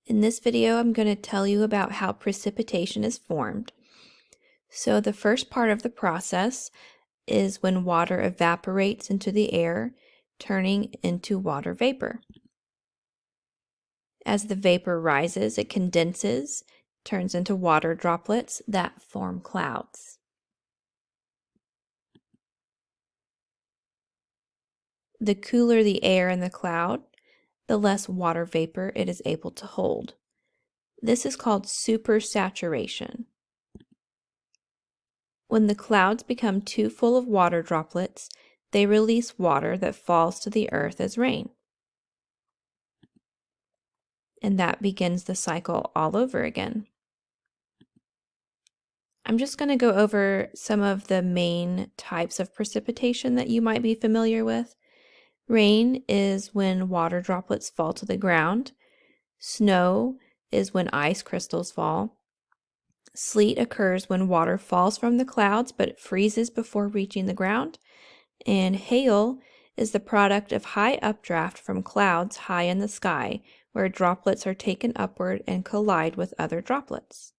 In this video, I'm going to tell you about how precipitation is formed. So the first part of the process is when water evaporates into the air, turning into water vapor. As the vapor rises, it condenses, turns into water droplets that form clouds. The cooler the air in the cloud, the less water vapor it is able to hold. This is called supersaturation. When the clouds become too full of water droplets, they release water that falls to the earth as rain. And that begins the cycle all over again. I'm just going to go over some of the main types of precipitation that you might be familiar with. Rain is when water droplets fall to the ground. Snow is when ice crystals fall. Sleet occurs when water falls from the clouds but it freezes before reaching the ground. And hail is the product of high updraft from clouds high in the sky, where droplets are taken upward and collide with other droplets.